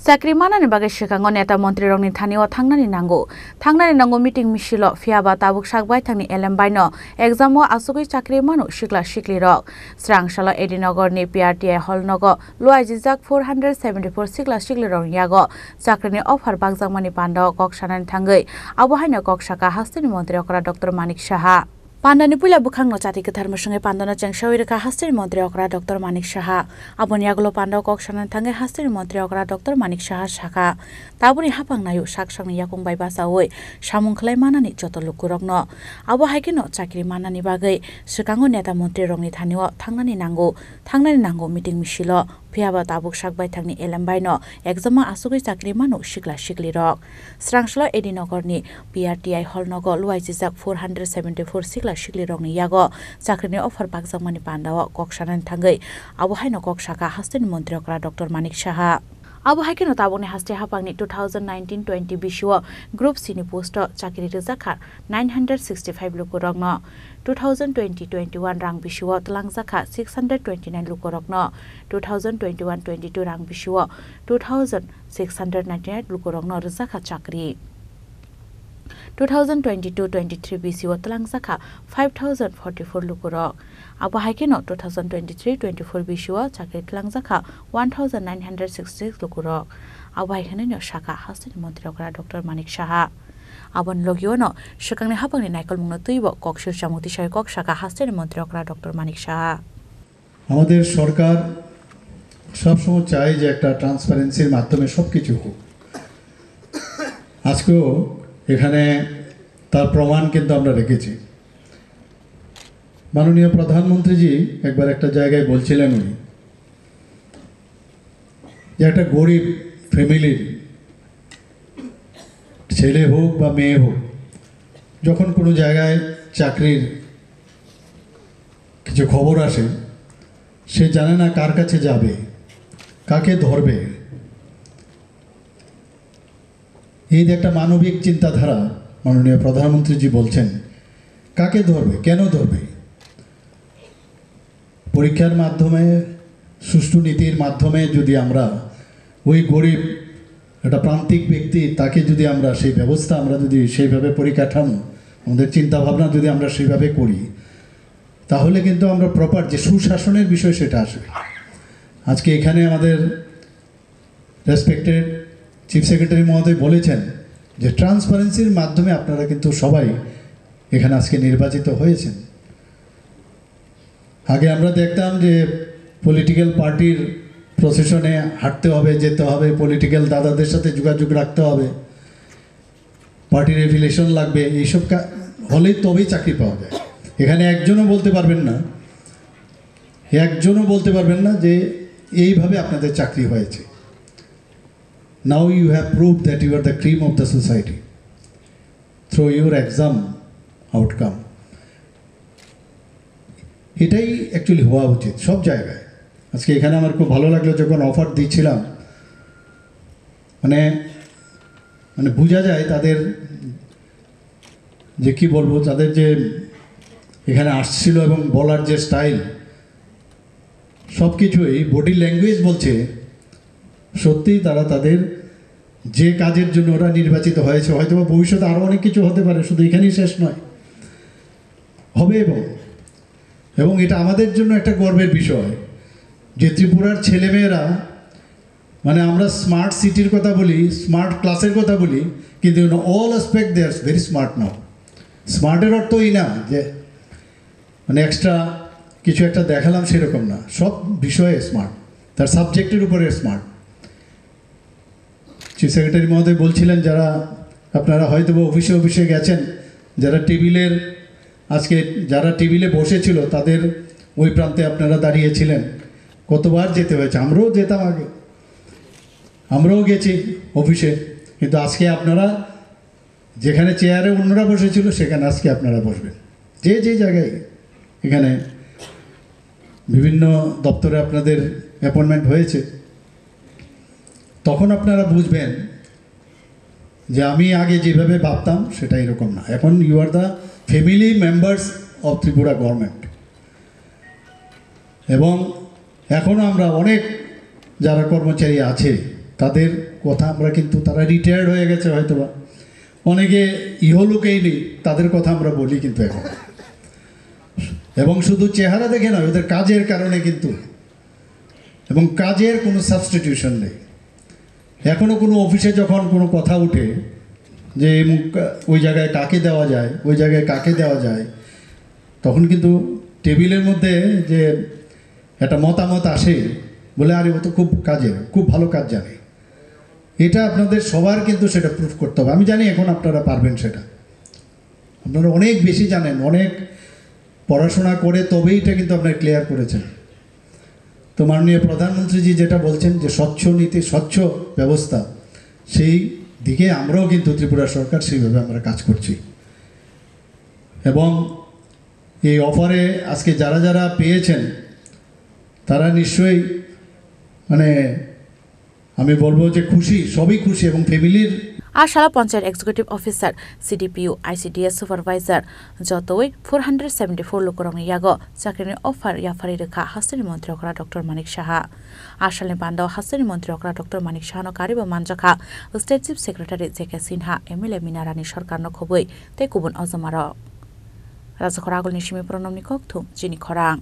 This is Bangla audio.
চাকরি মানানি বাগে সিকাঙ্গ নেতা মন্ত্রী রংনি থানিও থাংনানি নাंगौ মিটিং মিছিল ফিয়াবা তাবুক সাকবাই থাংনি এলএম বাইনো एग्जामो आसुगै चाकरि मानु सिक्ला सिक्ली रक स्रांशाला एडिनगरनि पिआरटीआई हलनग लुआइजिजाक 474 सिक्ला सिक्ली रक यागो चाकरिनि अफार बागजांमानि पान्डाव कक्सानानि थांगै आबहायनो कक्साका हास्तिनि मन्त्री अकरा डक्टर मानिक साहा पान्डानि पुला बुखांनो चाति धर्मसंगे पान्डानो चेंगसाविरका हास्तिनि मन्त्री अकरा डक्टर मानिक साहा आबनि आगलो पान्डाव कक्सानानि थांगै हास्तिनि मन्त्री अकरा डक्टर मानिक साहा साखा ताबुनि हापांनायु साकसांनि याकुंबाय बासावै सामुंखलाय मानानि जत लुकुरकनो आबहायकेनो चाकरि मानानि बागै सिकांगो नेता मन्त्री रंनि थानियो थांनानि नांगौ मिटिं मिसिलो फियाबा ताबुक साकबाय थांनि एलेमबायनो एग्जामा आसुगै चाकरि मानु सिक्ला सिक्ली रक स्रांसलो एडिनगरनि पिआरटीआई हलनग लुआइजिजाक 474 सिक्ला सिक्ली रकनि यागो चाकरिनि अफार बागजांमानि पान्डाव कक्सानानि थांगै आबहायनो कक्साका हास्तिनि मन्त्री अकरा डक्टर मानिक साहा आबहायकेनो ताबुनि हास्ते हापांनि 2019-20 बिसिव ग्रुप सिनि पोस्ट चाकरि रिजाखा 965 लुकुरकनो 2020-21 रां बिसिव तलांजाखा 629 लुकुरकनो 2021-22 रां बिसिव 2699 लुकुरकनो रिजाखा चाकरि 2022-23 बिसिव तलांजाखा 5044 लुकुरक आबहायकेनो 2023-24 बिसिव चाकरि तलांजाखा 1966 लुकुरक आबहायकेनो शाखा हास्तिनि मन्त्री अकरा डक्टर मानिक साहा आबन लगियोनो शिकांनि हापांनि नायकल मुंनो तुइबो कक्सिर चामुति सय कक्साका हास्तिनि मन्त्री अकरा डक्टर मानिक साहा আমাদের সরকার সবসময় চায় যে একটা ট্রান্সপারেন্সির মাধ্যমে সবকিছু হোক আজকেও এখানে তার প্রমাণ কিন্তু আমরা রেখেছি মাননীয় প্রধানমন্ত্রীজি একবার একটা জায়গায় বলছিলেন উনি যে একটা গরিব ফ্যামিলির ছেলে হোক বা মেয়ে হোক যখন কোনো জায়গায় চাকরির কিছু খবর আসে সে জানে না কার কাছে যাবে কাকে ধরবে এই যে একটা মানবিক চিন্তাধারা মাননীয় প্রধানমন্ত্রীজি বলছেন কাকে ধরবে কেন ধরবে পরীক্ষার মাধ্যমে সুষ্ঠু নীতির মাধ্যমে যদি আমরা ওই গরিব একটা প্রান্তিক ব্যক্তি তাকে যদি আমরা সেই ব্যবস্থা আমরা যদি সেইভাবে পরিকাঠামো আমাদের চিন্তাভাবনা যদি আমরা সেইভাবে করি তাহলে কিন্তু আমরা প্রপার যে সুশাসনের বিষয় সেটা আসবে আজকে এখানে আমাদের রেসপেক্টেড চিফ সেক্রেটারি মহোদয় বলেছেন যে ট্রান্সপারেন্সির মাধ্যমে আপনারা কিন্তু সবাই এখানে আজকে নির্বাচিত হয়েছেন আগে আমরা দেখতাম যে পলিটিক্যাল পার্টির প্রসেশনে হাঁটতে হবে যেতে হবে পলিটিক্যাল দাদাদের সাথে যোগাযোগ রাখতে হবে পার্টির এফিলিয়েশন লাগবে এইসব হলেই তবেই চাকরি পাওয়া যায় এখানে একজনও বলতে পারবেন না যে এইভাবে আপনাদের চাকরি হয়েছে Now you have proved that you are the cream of the society through your exam outcome. এটাই অ্যাকচুয়ালি হওয়া উচিত সব জায়গায় আজকে এখানে আমার খুব ভালো লাগলো যখন অফার দিচ্ছিলাম মানে বোঝা যায় তাদের যে কি বলবো তাদের যে এখানে আসছিল এবং বলার যে স্টাইল সব কিছুই বডি ল্যাঙ্গুয়েজ বলছে সত্যিই তারা তাদের যে কাজের জন্য ওরা নির্বাচিত হয়েছে হয়তো ভবিষ্যতে আরও অনেক কিছু হতে পারে শুধু এখানেই শেষ নয় হবে এবং এটা আমাদের জন্য একটা গর্বের বিষয় যে ত্রিপুরার ছেলেমেয়েরা মানে আমরা স্মার্ট সিটির কথা বলি স্মার্ট ক্লাসের কথা বলি কিন্তু all aspect they are very smart now স্মার্টের অর্থই না যে মানে এক্সট্রা কিছু একটা দেখালাম সেরকম না সব বিষয়ে স্মার্ট তার সাবজেক্টের উপরে স্মার্ট চিফ সেক্রেটারি মহোদয় বলছিলেন যারা আপনারা হয়তো অফিসে গেছেন যারা টেবিলে বসেছিল তাদের ওই প্রান্তে আপনারা দাঁড়িয়েছিলেন কতবার যেতে হয়েছে আমরাও যেতাম আগে আমরাও গেছি অফিসে কিন্তু আজকে আপনারা যেখানে চেয়ারে অন্যরা বসেছিল সেখানে আজকে আপনারা বসবেন যে জায়গায় এখানে বিভিন্ন দপ্তরে আপনাদের অ্যাপয়েন্টমেন্ট হয়েছে তখন আপনারা বুঝবেন যে আমি আগে যেভাবে ভাবতাম সেটা এরকম না এখন you are the family members of Tripura government এবং এখনও আমরা অনেক যারা কর্মচারী আছে তাদের কথা আমরা কিন্তু তারা রিটায়ার্ড হয়ে গেছে হয়তোবা, অনেকে ইহলোকেই নেই, তাদের কথা আমরা বলি কিন্তু এখন। এবং শুধু চেহারা দেখে নয়, ওদের কাজের কারণে কিন্তু, এবং কাজের কোনো সাবস্টিটিউশন নেই। এখনও কোনো অফিসে যখন কোনো কথা উঠে যে ওই জায়গায় কাকে দেওয়া যায়, ওই জায়গায় কাকে দেওয়া যায়, তখন কিন্তু টেবিলের মধ্যে যে একটা মতামত আসে, বলে আরে ও তো খুব কাজের, খুব ভালো কাজ জানে। এটা আপনাদের সবার কিন্তু সেটা প্রুফ করতে হবে। আমি জানি এখন আপনারা পারবেন সেটা, আপনারা অনেক বেশি জানেন, অনেক পড়াশোনা করে তবেই এটা কিন্তু আপনারা ক্লিয়ার করেছেন। তো মাননীয় প্রধানমন্ত্রীজি যেটা বলছেন যে স্বচ্ছ নীতি, স্বচ্ছ ব্যবস্থা, সেই দিকে আমরাও কিন্তু ত্রিপুরা সরকার সেইভাবে আমরা কাজ করছি। এবং এই অফারে আজকে যারা যারা পেয়েছেন তারা নিশ্চয়ই মানে আমি বলবো যে খুশি, সবই খুশি, এবং ফ্যামিলির আশালা panchayat executive officer CDPU ICDS supervisor যতই 474 লোকরং ইয়াগ চাকরিনি অফার ইয়াফারি রেখা হাস্তানি মন্ত্রী অকরা ডক্টর মানিক সাহা আশালনি বান্দাও হাস্তানি মন্ত্রী অকরা ডক্টর মানিক সাহানো কারিব মানজাখা state chief secretary JK Sinha MLA Mina Rani Sarkar নখবই তে কুবুন অজমার রাজখরা আগলনি সিমি প্রণমনি কক্থুম চিনি খরাং।